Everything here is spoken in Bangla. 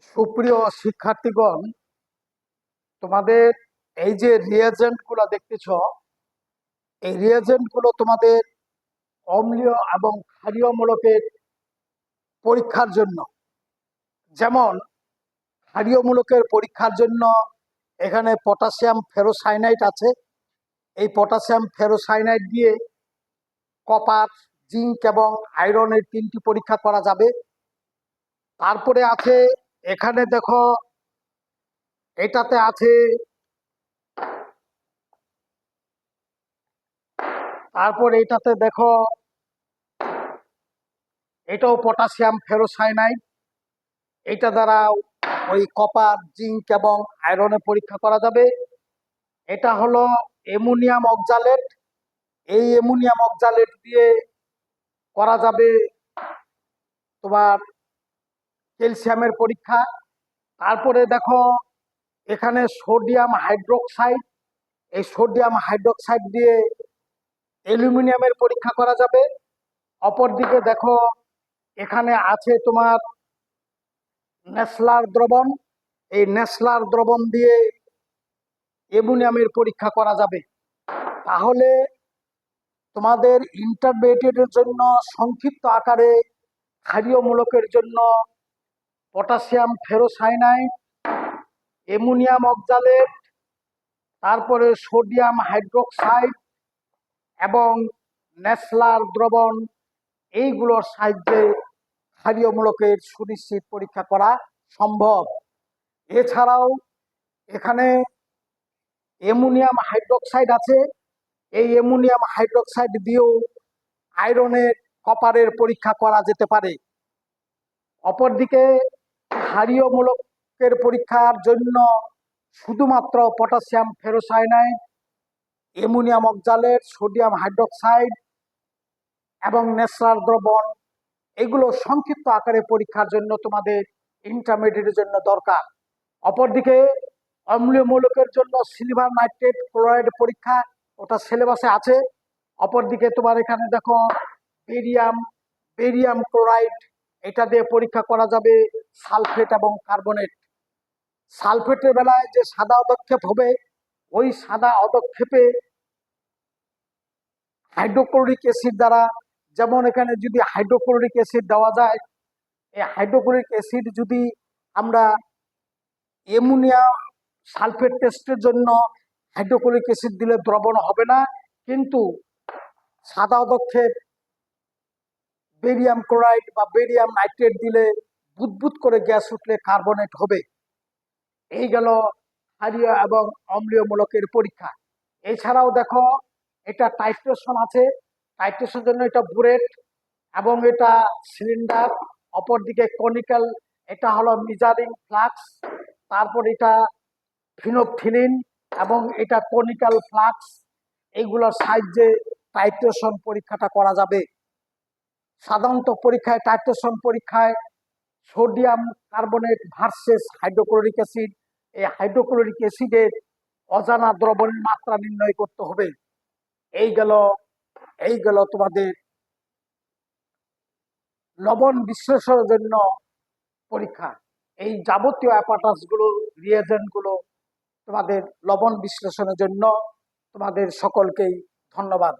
সুপ্রিয় শিক্ষার্থীগণ, তোমাদের এই যে রিয়েজেন্ট গুলো দেখতেছ, এই রিয়েজেন্ট গুলো তোমাদের অম্লীয় এবং ক্ষারীয় মূলকের পরীক্ষার জন্য। যেমন ক্ষারীয় মূলকের পরীক্ষার জন্য এখানে পটাশিয়াম ফেরোসাইনাইড আছে। এই পটাশিয়াম ফেরোসাইনাইড দিয়ে কপার, জিঙ্ক এবং আয়রনের 3টি পরীক্ষা করা যাবে। তারপরে আছে এখানে দেখো, এটাতে আছে, তারপর এটাতে দেখো, এটাও পটাশিয়াম ফেরোসাইনাইড। এটা দ্বারা ওই কপার, জিঙ্ক এবং আয়রনের পরীক্ষা করা যাবে। এটা হলো অ্যামোনিয়াম অক্সালেট। এই অ্যামোনিয়াম অক্সালেট দিয়ে করা যাবে তোমার ক্যালসিয়ামের পরীক্ষা। তারপরে দেখো এখানে সোডিয়াম হাইড্রোক্সাইড। এই সোডিয়াম হাইড্রোক্সাইড দিয়ে অ্যালুমিনিয়ামের পরীক্ষা করা যাবে। অপরদিকে দেখো এখানে আছে তোমার নেসলার দ্রবণ। এই নেসলার দ্রবণ দিয়ে অ্যামোনিয়ামের পরীক্ষা করা যাবে। তাহলে তোমাদের ইন্টারমিডিয়েটের জন্য সংক্ষিপ্ত আকারে ক্ষারীয় মূলকের জন্য পটাশিয়াম ফেরোসাইনাইড, অ্যামোনিয়াম অক্সালেট, তারপরে সোডিয়াম হাইড্রোক্সাইড এবং নেসলার দ্রবণ, এইগুলোর সাহায্যে ক্ষারীয় মূলকের সুনিশ্চিত পরীক্ষা করা সম্ভব। এছাড়াও এখানে অ্যামোনিয়াম হাইড্রোক্সাইড আছে। এই অ্যামোনিয়াম হাইড্রোক্সাইড দিয়েও আয়রনের, কপারের পরীক্ষা করা যেতে পারে। অপরদিকে ক্ষারীয় মূলকের পরীক্ষার জন্য শুধুমাত্র potassium ferrocyanide, ammonium oxalate, sodium hydroxide এবং নেসলার দ্রবণ, এগুলো সংক্ষিপ্ত আকারে পরীক্ষার জন্য তোমাদের ইন্টারমিডিয়েটের জন্য দরকার। অপরদিকে অম্লীয় মূলকের জন্য সিলভার নাইট্রেট ক্লোরাইড পরীক্ষা, ওটা সিলেবাসে আছে। অপরদিকে তোমার এখানে দেখো বেরিয়াম ক্লোরাইড, এটা দিয়ে পরীক্ষা করা যাবে সালফেট এবং কার্বনেট। সালফেটের বেলায় যে সাদা অদক্ষেপ হবে, ওই সাদা অদক্ষেপে হাইড্রোক্লোরিক অ্যাসিড দ্বারা, যেমন এখানে যদি হাইড্রোক্লোরিক অ্যাসিড দেওয়া যায়, এই হাইড্রোক্লোরিক অ্যাসিড যদি আমরা অ্যামোনিয়া সালফেট টেস্টের জন্য হাইড্রোক্লোরিক অ্যাসিড দিলে দ্রবণ হবে না, কিন্তু সাদা অদক্ষেপ বেরিয়াম ক্লোরাইড বা বেরিয়াম নাইট্রেট দিলে বুদবুদ করে গ্যাস উঠলে কার্বনেট হবে। এই গেল ক্ষারীয় এবং অম্লীয় মূলকের পরীক্ষা। এছাড়াও দেখো এটা টাইট্রেশন আছে। টাইট্রেশনের জন্য এটা বুরেট এবং এটা সিলিন্ডার। অপরদিকে কনিক্যাল, এটা হলো মেজারিং ফ্লাক্স। তারপর এটা ফিনোপথিলিন এবং এটা কনিক্যাল ফ্লাক্স। এইগুলোর সাহায্যে টাইট্রেশন পরীক্ষাটা করা যাবে। সাধারণত পরীক্ষায়, টাইট্রেশন পরীক্ষায় sodium carbonate versus hydrochloric acid, এই হাইড্রোক্লোরিক অ্যাসিডের অজানা দ্রবণের মাত্রা নির্ণয় করতে হবে। এই গেল তোমাদের লবণ বিশ্লেষণের জন্য পরীক্ষা। এই যাবতীয় অ্যাপারেটাস গুলো, রিয়েজেন্ট গুলো তোমাদের লবণ বিশ্লেষণের জন্য। তোমাদের সকলকেই ধন্যবাদ।